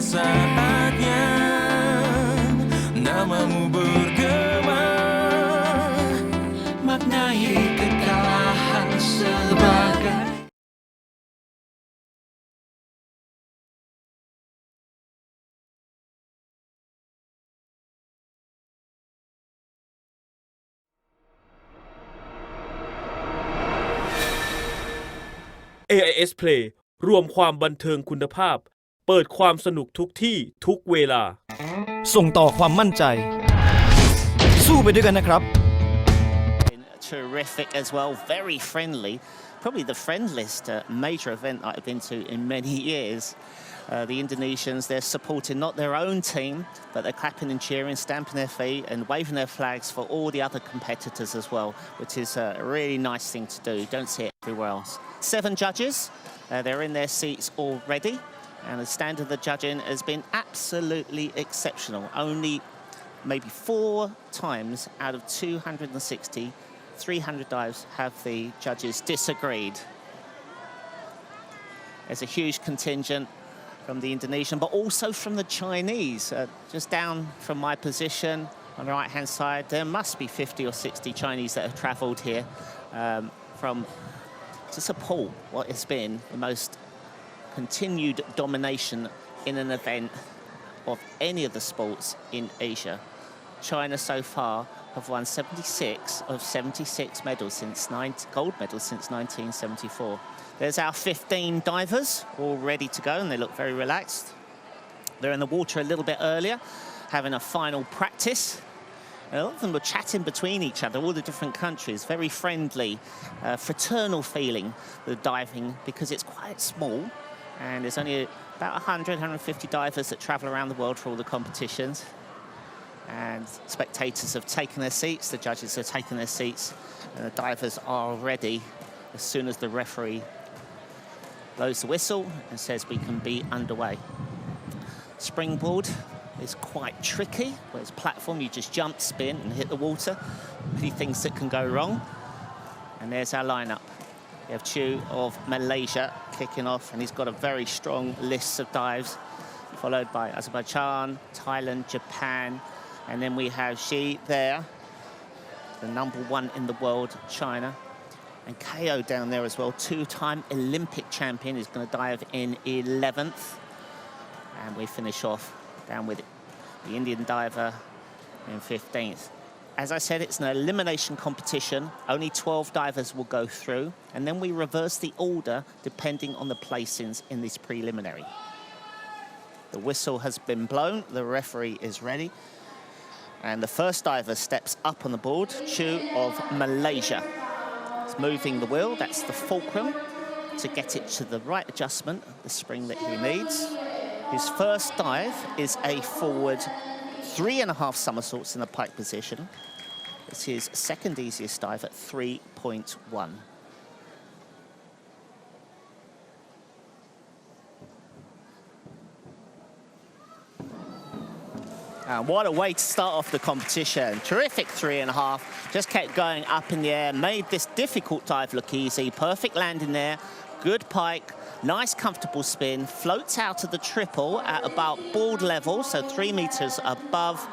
saatnya namamu bergema maknai kekalahan sebagai AIS Play รวมความบันเทิงคุณภาพเปิดความสนุกทุกที่ทุกเวลาส่งต่อความมั่นใจสู้ไปด้วยกันนะครับ Terrific as well, very friendly. Probably the friendliest major event I've been to in many years. The Indonesians, they're supporting not their own team, but they're clapping and cheering, stamping their feet and waving their flags for all the other competitors as well, which is a really nice thing to do. You don't see it everywhere else. 7 judges, they're in their seats already, and the standard of the judging has been absolutely exceptional. Only maybe 4 times out of 260, 300 dives have the judges disagreed. There's a huge contingent from the Indonesian, but also from the Chinese. Just down from my position on the right-hand side, there must be 50 or 60 Chinese that have travelled here to support what has been the most continued domination in an event of any of the sports in Asia. China so far have won 76 of 76 medals gold medals since 1974. There's our 15 divers all ready to go, and they look very relaxed. They're in the water a little bit earlier, having a final practice. And a lot of them were chatting between each other, all the different countries, very friendly, fraternal feeling, the diving, because it's quite small, and there's only about 100, 150 divers that travel around the world for all the competitions. And spectators have taken their seats, the judges have taken their seats, and the divers are ready as soon as the referee blows the whistle and says we can be underway. Springboard is quite tricky, where it's platform, you just jump, spin and hit the water. Many things that can go wrong. And there's our lineup. We have Chu of Malaysia kicking off, and he's got a very strong list of dives, followed by Azerbaijan, Thailand, Japan, and then we have Xi there, the #1 in the world, China. And KO down there as well, 2-time Olympic champion, is going to dive in 11th. And we finish off down with the Indian diver in 15th. As I said, it's an elimination competition. Only 12 divers will go through. And then we reverse the order depending on the placings in this preliminary. The whistle has been blown. The referee is ready. And the first diver steps up on the board, Chu of Malaysia. He's moving the wheel, that's the fulcrum, to get it to the right adjustment, the spring that he needs. His first dive is a forward 3.5 somersaults in the pike position. It's his second easiest dive at 3.1. And what a way to start off the competition. Terrific 3.5, just kept going up in the air, made this difficult dive look easy. Perfect landing there, good pike, nice comfortable spin, floats out of the triple at about board level, so 3 meters above,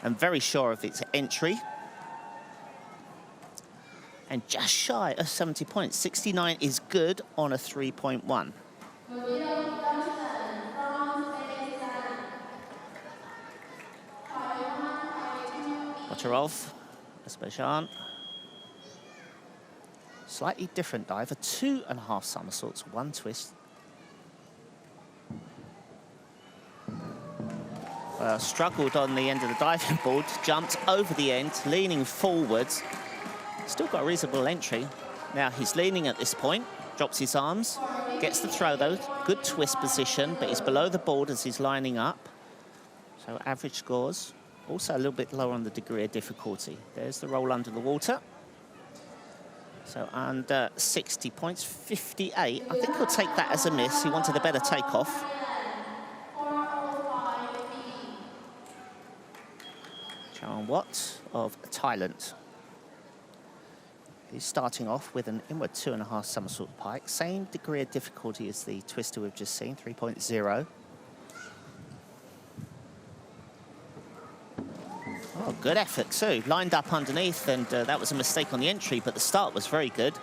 and very sure of its entry. And just shy of 70 points. 69 is good on a 3.1. Off, Azerbaijan. Slightly different diver, 2.5 somersaults, 1 twist. Struggled on the end of the diving board, jumped over the end, leaning forwards. Still got a reasonable entry. Now he's leaning at this point, drops his arms, gets the throw though, good twist position, but he's below the board as he's lining up. So average scores. Also a little bit lower on the degree of difficulty. There's the roll under the water. So under 60 points, 58. I think he'll take that as a miss. He wanted a better takeoff. Chan Wat of Thailand. He's starting off with an inward 2.5 somersault pike. Same degree of difficulty as the twister we've just seen, 3.0. Oh, good effort too. Lined up underneath, and that was a mistake on the entry, but the start was very good.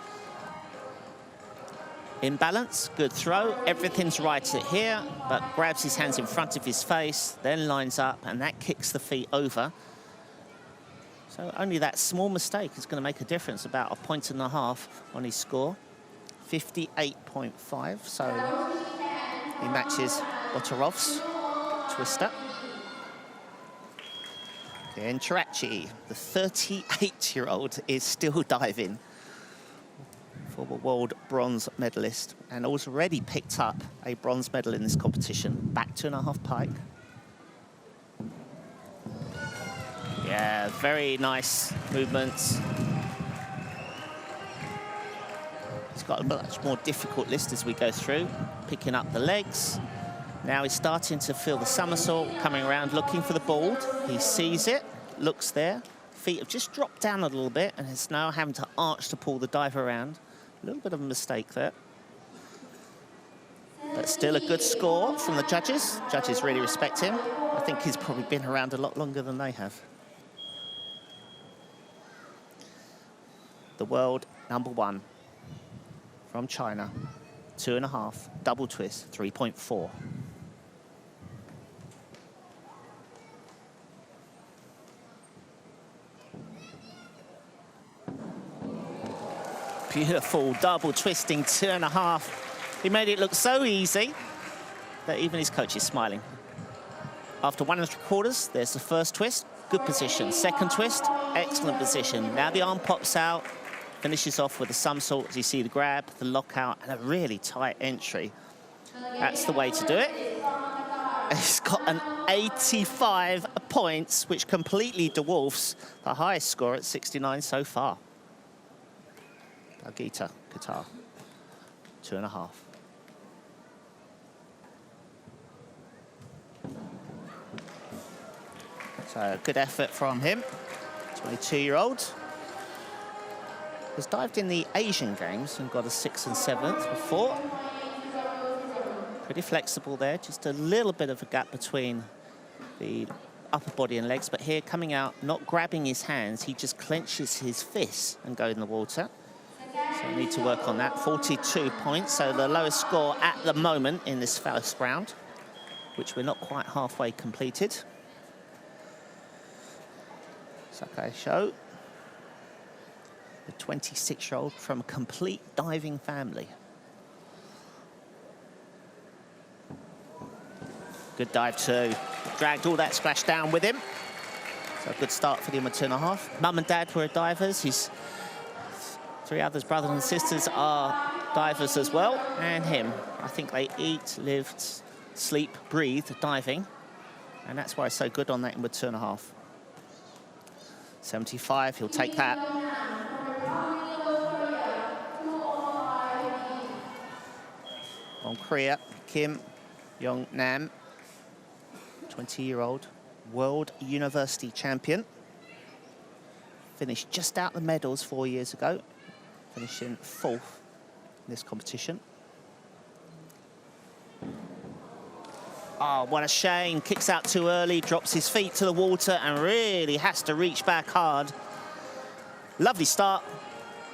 In balance, good throw. Everything's right here, but grabs his hands in front of his face, then lines up, and that kicks the feet over. So only that small mistake is going to make a difference, about 1.5 points on his score. 58.5, so he matches Botarov's twister. Then Tarachi, the 38-year-old, is still diving. Former world bronze medalist, and also already picked up a bronze medal in this competition. Back 2.5 pike. Yeah, very nice movements. He's got a much more difficult list as we go through, picking up the legs. Now he's starting to feel the somersault, coming around, looking for the board. He sees it, looks there. Feet have just dropped down a little bit, and is now having to arch to pull the dive around. A little bit of a mistake there. But still a good score from the judges. Judges really respect him. I think he's probably been around a lot longer than they have. The world #1 from China. 2.5, double twist, 3.4. Beautiful double twisting 2.5. He made it look so easy that even his coach is smiling. After 1.75, there's the first twist, good position. Second twist, excellent position. Now the arm pops out, finishes off with a somersault as you see the grab, the lockout, and a really tight entry. That's the way to do it. He's got an 85 points, which completely dwarfs the highest score at 69 so far. Agita, Qatar, 2.5. So good effort from him, 22-year-old. Has dived in the Asian Games and got a 6th and 7th before. Pretty flexible there, just a little bit of a gap between the upper body and legs, but here coming out, not grabbing his hands, he just clenches his fists and goes in the water. So we need to work on that. 42 points, so the lowest score at the moment in this first round, which we're not quite halfway completed. Sakai Show, the 26-year-old from a complete diving family. Good dive too. Dragged all that splash down with him. So a good start for him at 2.5. Mum and Dad were divers. His 3 others, brothers and sisters, are divers as well, and him. I think they eat, live, sleep, breathe diving, and that's why it's so good on that inward 2.5. 75, he'll take that. On Korea, Kim Yong-nam, 20-year-old world university champion. Finished just out the medals 4 years ago, finishing 4th in this competition. Oh, what a shame. Kicks out too early, drops his feet to the water and really has to reach back hard. Lovely start,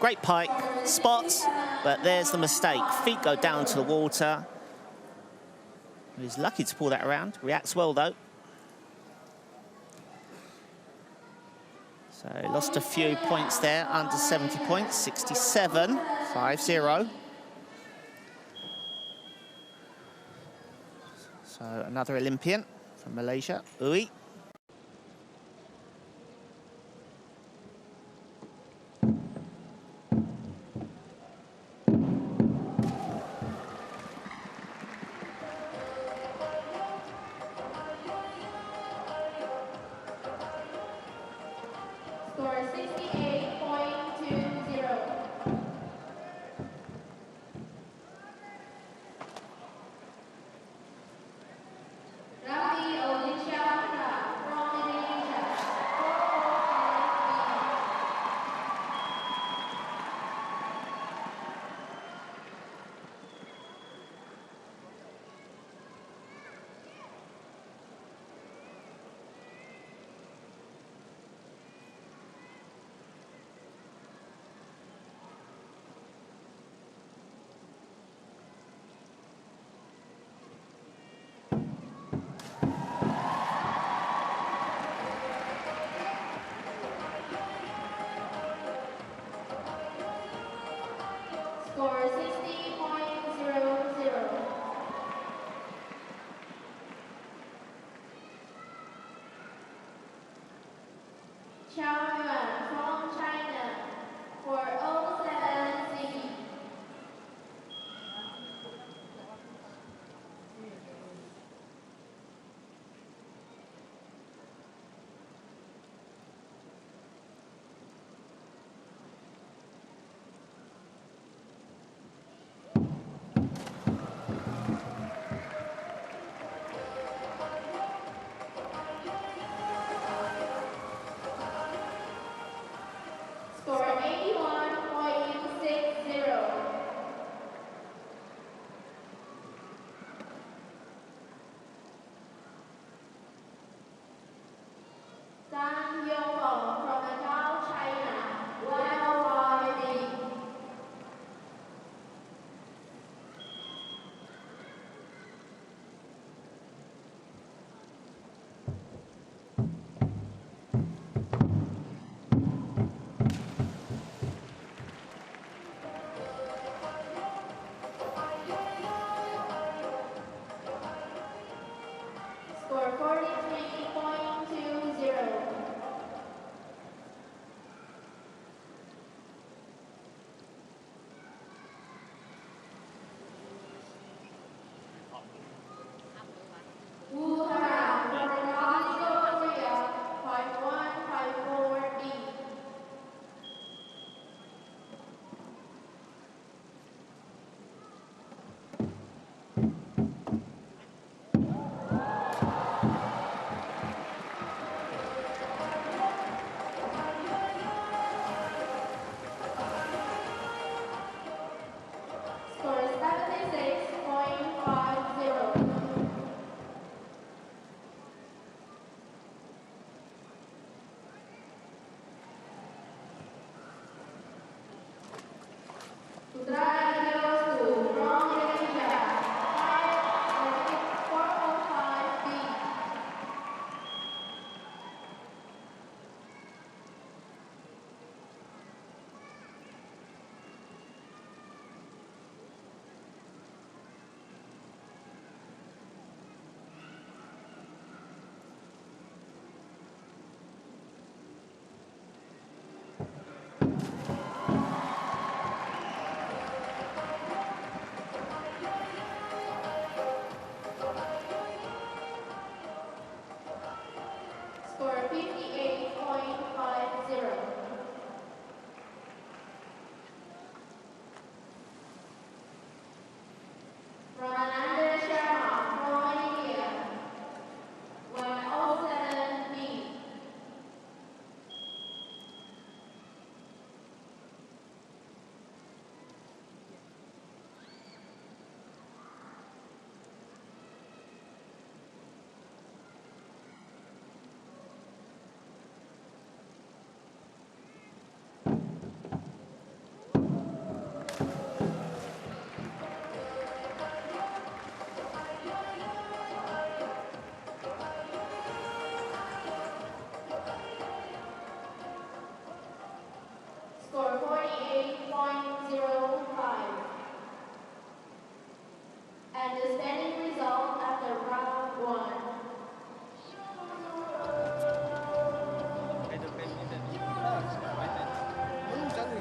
great pike, spots, but there's the mistake. Feet go down to the water. He's lucky to pull that around. Reacts well, though. So lost a few points there, under 70 points, 67, 5-0. So another Olympian from Malaysia, Ui. Score 68.20. Rafi Odisha. Xiaoyuan from China for 07C. Score 81.60. Zhang Yongfeng from Macau, China, Variety. Score 43.20. Wu Hara from South Korea, 5154B. Score 76.50. Putra Yosu from Indonesia, 405B. Score 58.50. Ramananda Sharma from India, 107B. Score 48.05. And the standing result after round 1. 'Cause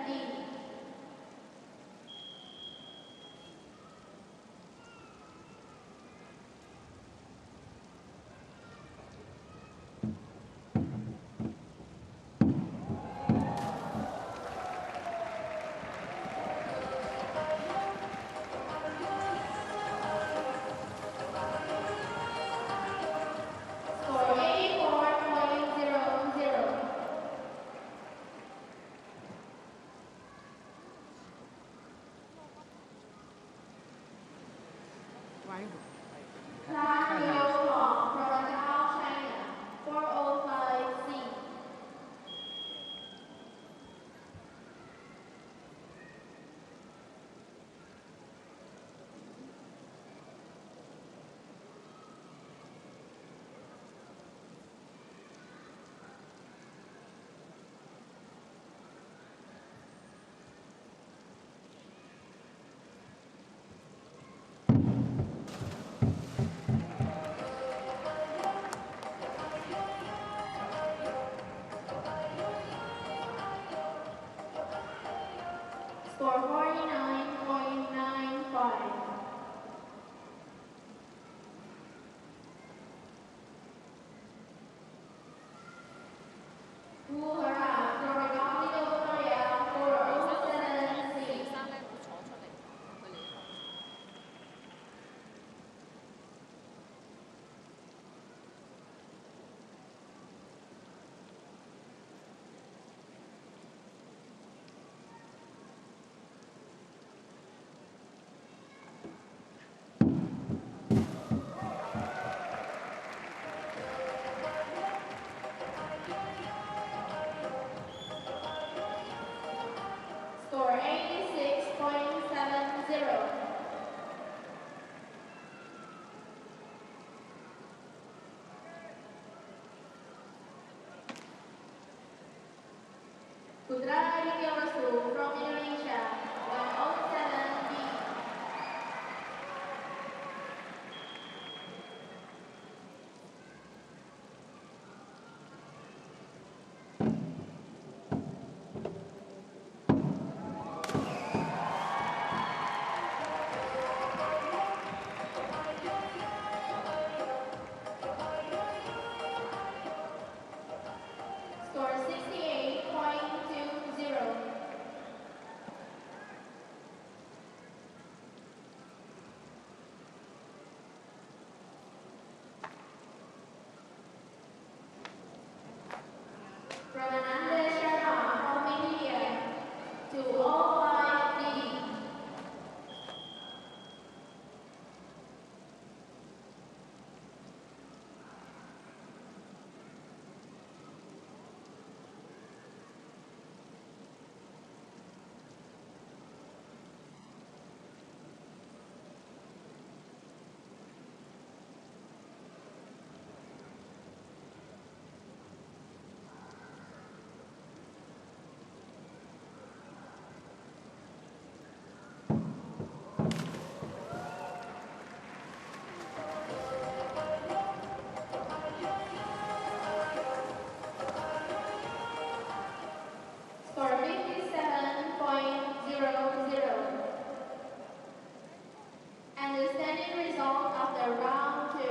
D. Score 84.00. Tan Yong from Macau, China. 405C. Score 49.95. Wu Hara from Republic of Korea. 407C. 86.70. Putra Aditya from Indonesia. 107B. Score 68.20. Ramananda Sharma from India. 205D. Score 57.00. And the standing result after round 2.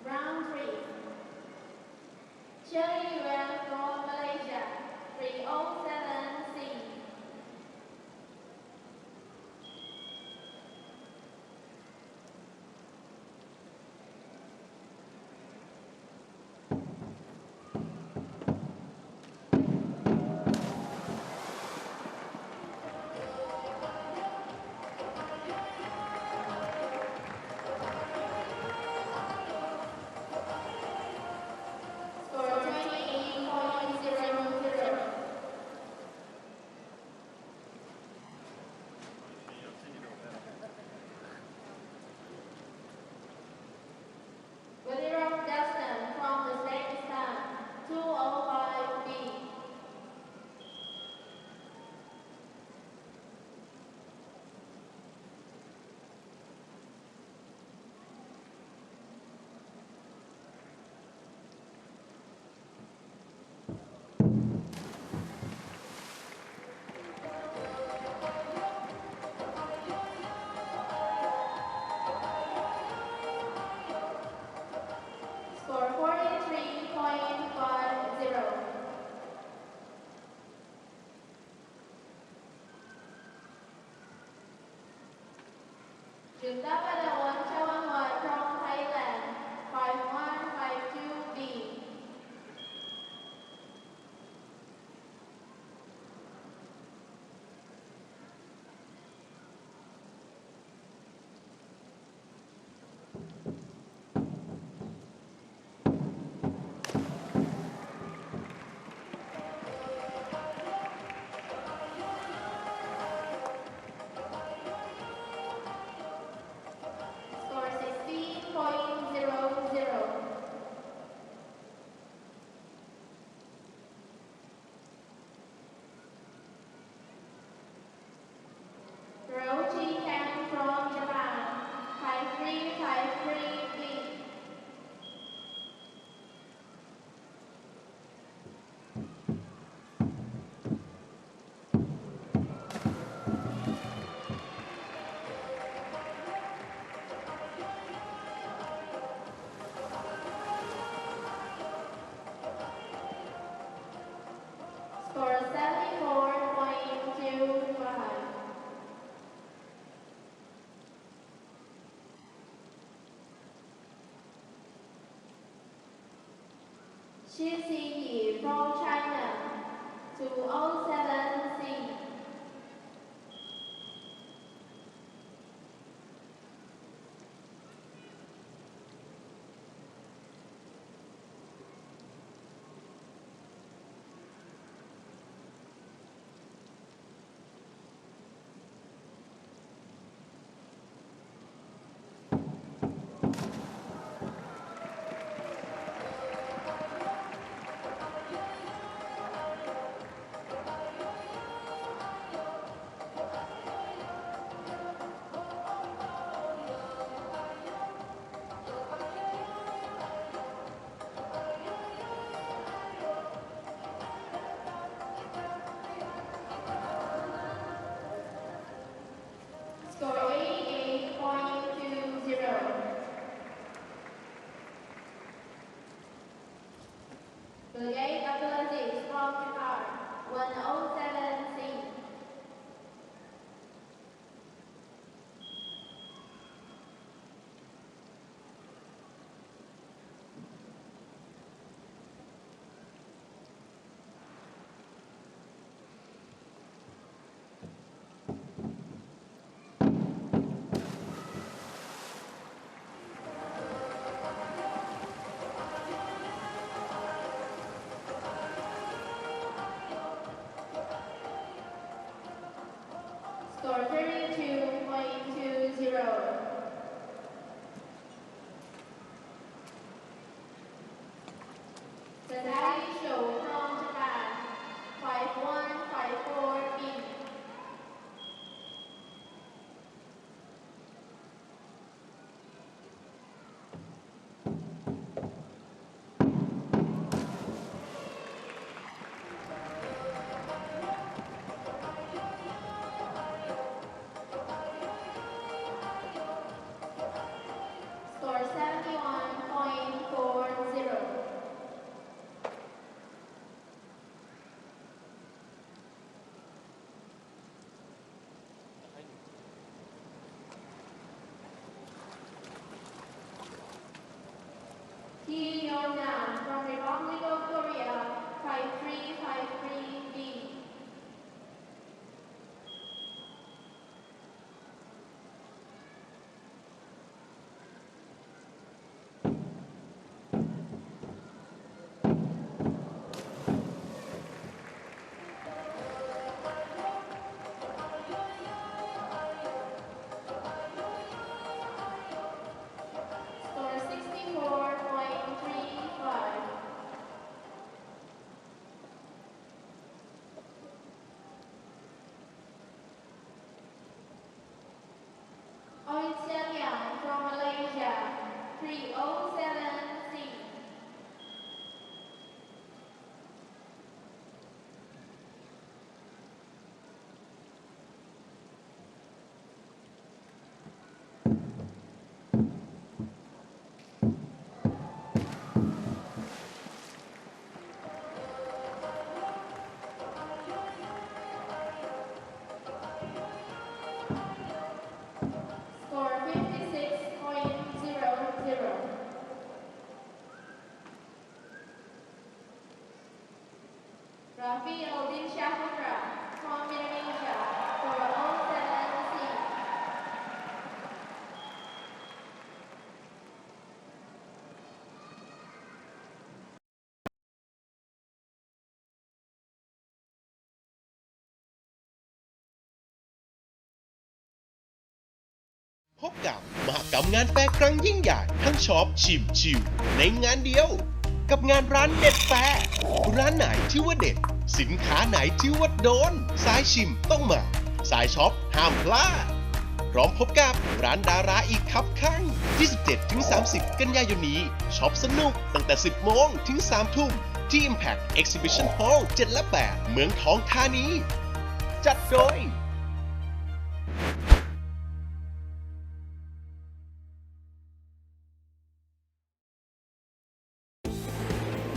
Round 3. Shirley Yuan from Malaysia. 307C. Chúng ta bắt đầu cho ăn ngoài trong Thailand 5152B. Score 16.00. Rochi came from Japan 5353B. Score 74.25. Xi Yi from China 207C. Score 88.20. Brigade Athletics from Qatar 107C. Score 32.20. Tadai Show from Japan 5154B. Score 71.40. Yonam from Republic of Korea 5353B. Score 64.35. Oi Xiangyang from Malaysia 307C. Score from Indonesia for bronze medal. พบกับมหกรรมงานแฟร์ครั้งยิ่งใหญ่ทั้งช็อปชิมชิลในงานเดียวกับงานร้านเด็ดแฟร์ร้านไหนที่ว่าเด็ดสินค้าไหนที่ว่าโดนสายชิมต้องมาสายช็อปห้ามพลาดพร้อมพบกับร้านดาราอีกครับข้าง 27-30 กันยายนนี้ช็อปสนุกตั้งแต่ 10 โมงถึง 3 ทุ่มที่ Impact Exhibition Hall 7 และ 8 เมืองทองธานีจัดโดย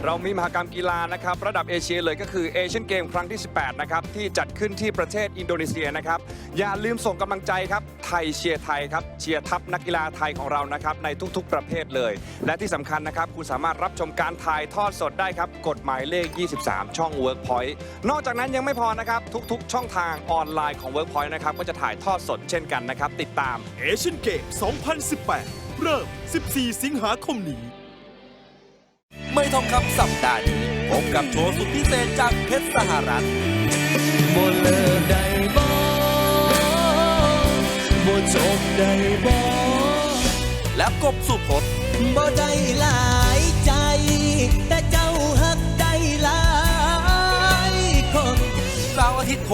เรามีมหกรรมกีฬานะครับระดับเอเชียเลยก็คือเอเชียนเกมครั้งที่ 18 นะครับที่จัดขึ้นที่ประเทศอินโดนีเซียนะครับอย่าลืมส่งกำลังใจครับไทยเชียร์ไทยครับเชียร์ทัพนักกีฬาไทยของเรานะครับในทุกๆประเภทเลยและที่สำคัญนะครับคุณสามารถรับชมการถ่ายทอดสดได้ครับกฎหมายเลข 23 ช่อง Workpoint นอกจากนั้นยังไม่พอนะครับทุกๆช่องทางออนไลน์ของ Workpoint นะครับก็จะถ่ายทอดสดเช่นกันนะครับติดตามเอเชียนเกม 2018 เริ่ม 14 สิงหาคมนี้ไม่ทองคำสัปดาห์นี้พบกับโชว์สุดพิเศษจากเพชรสหรัฐบ่เลิกได้บ่บ่จบได้บ่ และกบสุพจน์ บ่ได้หลายใจแต่เจ้าฮักได้หลายคน เสาร์อาทิตย์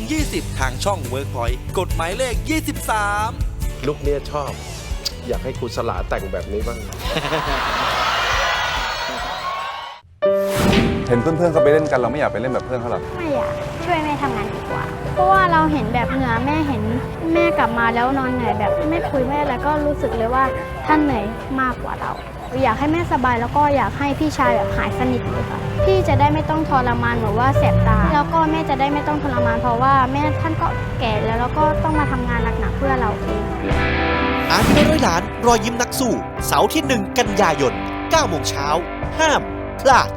6:20 ทางช่อง Workpoint กฎหมายเลข 23 ลุคเนี่ยชอบอยากให้ครูสลาแต่งแบบนี้บ้าง เห็นเพื่อนๆเขาไปเล่นกันเราไม่อยากไปเล่นแบบเพื่อนเขาหรอไม่อยากช่วยแม่ทำงานดีกว่าเพราะว่าเราเห็นแบบเหงื่อแม่เห็นแม่กลับมาแล้วนอนเหนื่อยแบบไม่คุยแม่แล้วก็รู้สึกเลยว่าท่านเหนื่อยมากกว่าเราอยากให้แม่สบายแล้วก็อยากให้พี่ชายแบบหายสนิทเลยค่ะพี่จะได้ไม่ต้องทรมานแบบว่าแสบตาแล้วก็แม่จะได้ไม่ต้องทรมานเพราะว่าแม่ท่านก็แก่แล้วก็ต้องมาทำงานหนักๆเพื่อเราเองอาร์ตไม่ร้อยล้านรอยยิ้มนักสู้เสาร์ที่ 1 กันยายน 9 โมงเช้าห้ามพลาด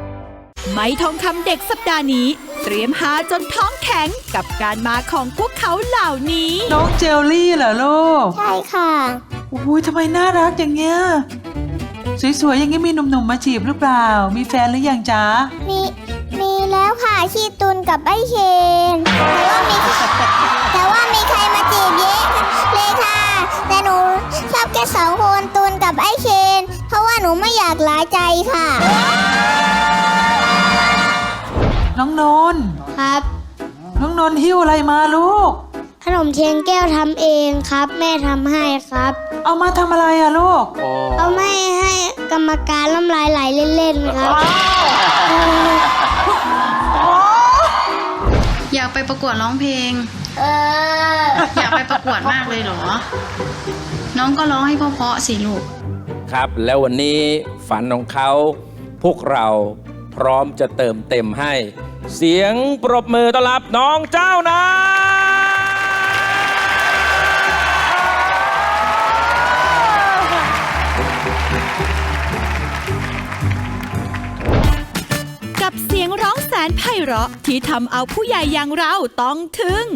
ไม้ทองคำเด็กสัปดาห์นี้เตรียมหาจนท้องแข็งกับการมาของพวกเขาเหล่านี้น้องเจลลี่เหรอลูกใช่ค่ะอุ้ยทำไมน่ารักอย่างเงี้ยสวยๆอย่างงี้มีหนุ่มๆมาจีบหรือเปล่ามีแฟนหรือยังจ๊ะมีแล้วค่ะชีตุนกับไอ้เคนแต่ว่ามีใครมาจีบเยอะเลยค่ะแต่หนูชอบแค่2 คนตุนกับไอ้เคนเพราะว่าหนูไม่อยากหลายใจค่ะน้องนนท์ครับน้องนนท์หิ้วอะไรมาลูกขนมเทียนแก้วทำเองครับแม่ทำให้ครับเอามาทำอะไรอะลูกเอาไม่ให้กรรมการน้ำลายไหลเล่นๆครับอยากไปประกวดร้องเพลงอยากไปประกวดมากเลยเหรอน้องก็ร้องให้เพราะๆสิลูกครับแล้ววันนี้ฝันของเขาพวกเราพร้อมจะเติมเต็มให้เสียงปรบมือต้อนรับน้องเจ้านะกับเสียงร้องแสนไพเราะที่ทำเอาผู้ใหญ่อย่างเราต้องทึ่ง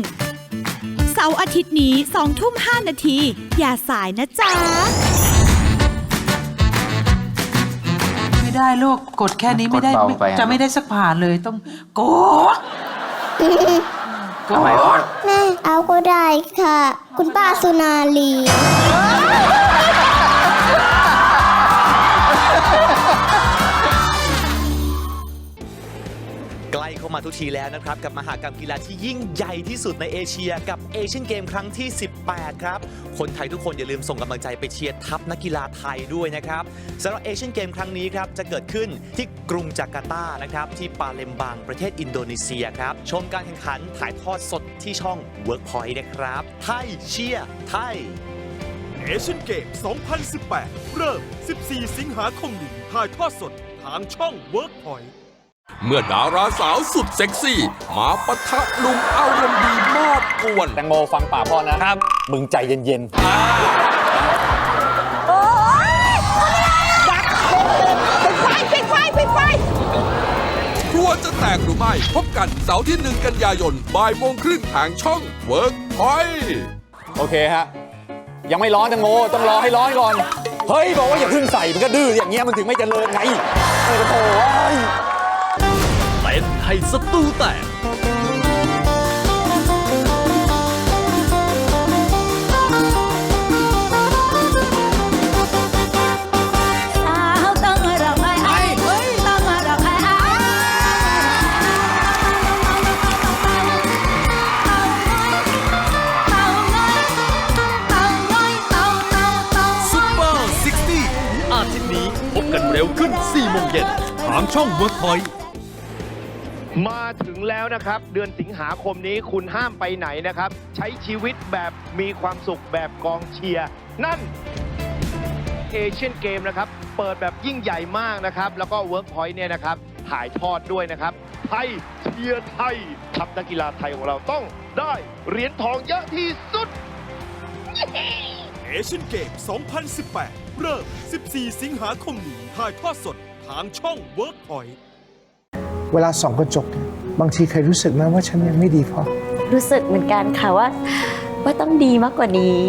เสาร์อาทิตย์นี้ 20:05 นาทีอย่าสายนะจ๊ะไม่ได้ลูกกดแค่นี้ไม่ได้จะไม่ได้สักผ่านเลยต้องกดแม่เอาก็ได้ค่ะคุณป้าสุนารีใกล้เข้ามาทุกทีแล้วนะครับกับมหกรรมกีฬาที่ยิ่งใหญ่ที่สุดในเอเชียกับเอเชียนเกมครั้งที่ 18 ครับคนไทยทุกคนอย่าลืมส่งกำลังใจไปเชียร์ทัพนักกีฬาไทยด้วยนะครับสำหรับเอเชียนเกมครั้งนี้ครับจะเกิดขึ้นที่กรุงจาการ์ตานะครับที่ปาเลมบังประเทศอินโดนีเซียครับชมการแข่งขันถ่ายทอดสดที่ช่อง Workpoint นะครับไทยเชียร์ไทยเอเชียนเกม 2018 เริ่ม 14 สิงหาคมนี้ถ่ายทอดสดทางช่อง Workpointเมื่อดาราสาวสุดเซ็กซี่มาปะทะหนุ่มอารมณ์ดีมากกวนแตงโมฟังป่าพ่อนะครับมึงใจเย็นๆกลัวจะแต แตกหรือไม่พบกันเสาร์ที่ 1 กันยายนบ่ายโมงครึ่งทางช่อง Workpoint โอเคฮะ ยังไม่ร้อนจังโมต้องรอให้ร้อนก่อน เฮ้ย บอกว่าอย่าเพิ่งใส่มันก็ดื้ออย่างเงี้ยมันถึงไม่เจริญไงโอ้โหเต้นให้สตูแตกพบกันเร็วขึ้น 4 โมงเย็นทางช่อง Workpoint มาถึงแล้วนะครับเดือนสิงหาคมนี้คุณห้ามไปไหนนะครับใช้ชีวิตแบบมีความสุขแบบกองเชียร์นั่นเอเชียนเกมนะครับเปิดแบบยิ่งใหญ่มากนะครับแล้วก็ Workpoint เนี่ยนะครับถ่ายทอดด้วยนะครับไทยเชียร์ไทยทัพนักกีฬาไทยของเราต้องได้เหรียญทองเยอะที่สุดเอเชียนเกม 2018 เริ่ม 14 สิงหาคมนี้ถ่ายทอดสดทางช่อง Workpoint เวลาส่องกระจกบางทีเคยรู้สึกไหมว่าฉันยังไม่ดีพอรู้สึกเหมือนกันค่ะว่าต้องดีมากกว่านี้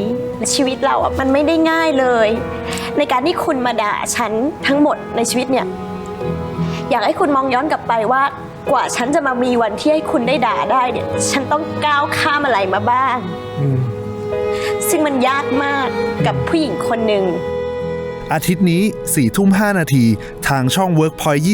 ชีวิตเราอ่ะมันไม่ได้ง่ายเลย ในการที่คุณมาด่าฉันทั้งหมดในชีวิตเนี่ยอยากให้คุณมองย้อนกลับไปว่ากว่าฉันจะมามีวันที่ให้คุณได้ด่าได้เนี่ยฉันต้องก้าวข้ามอะไรมาบ้างซึ่งมันยากมากกับผู้หญิงคนหนึ่งอาทิตย์นี้ 4:05 นาทีทางช่อง Workpoint 23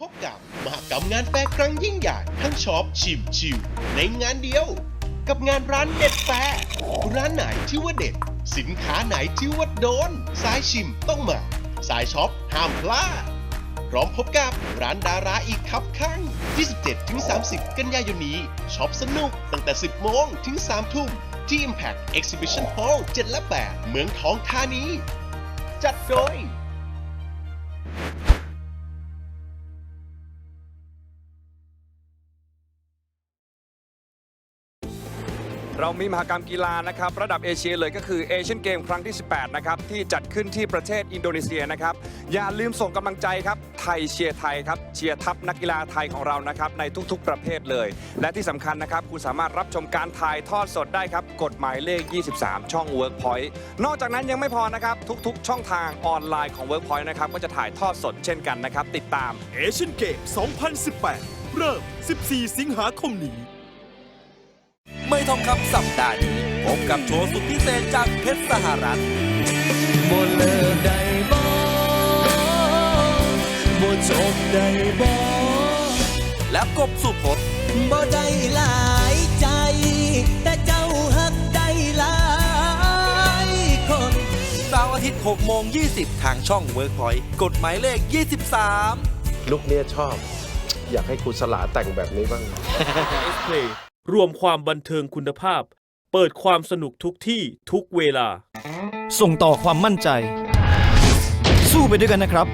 พบกับมหกรรมงานแฟร์ครั้งยิ่งใหญ่ทั้งช็อปชิมชิวในงานเดียวกับงานร้านเด็ดแฟร์ร้านไหนที่ว่าเด็ดสินค้าไหนที่ว่าโดนสายชิมต้องมาสายช็อปห้ามพลาดพร้อมพบกับร้านดาราอีกครับข้าง 27-30 กันยายนนี้ช็อปสนุกตั้งแต่ 10 โมงถึง 3 ทุ่มที่ Impact Exhibition Hall 7 และ 8 เมืองทองธานีจัดโดยเรามีมหกรรมกีฬานะครับระดับเอเชียเลยก็คือเอเชียนเกมครั้งที่ 18 นะครับที่จัดขึ้นที่ประเทศอินโดนีเซียนะครับอย่าลืมส่งกำลังใจครับไทยเชียร์ไทยครับเชียร์ทัพนักกีฬาไทยของเรานะครับในทุกๆประเภทเลยและที่สำคัญนะครับคุณสามารถรับชมการถ่ายทอดสดได้ครับกฎหมายเลข 23 ช่อง Workpoint นอกจากนั้นยังไม่พอนะครับทุกๆช่องทางออนไลน์ของ Workpoint นะครับก็จะถ่ายทอดสดเช่นกันนะครับติดตามเอเชียนเกม 2018 เริ่ม 14 สิงหาคมนี้ไม่ทองคำสัปดาห์นี้พบกับโชว์สุดพิเศษจากเพชรสหรัฐบ่เลิกได้บ่บ่จบได้บ่และกบสุพจน์บ่ได้หลายใจแต่เจ้าฮักได้หลายคนเสาร์อาทิตย์ 6:20 ทางช่อง Workpoint กฎหมายเลข 23 ลุคเนี้ยชอบ อยากให้ครูสลาแต่งแบบนี้บ้าง รวมความบันเทิงคุณภาพเปิดความสนุกทุกที่ทุกเวลาส่งต่อความมั่นใจสู้ไปด้วยกันนะครับ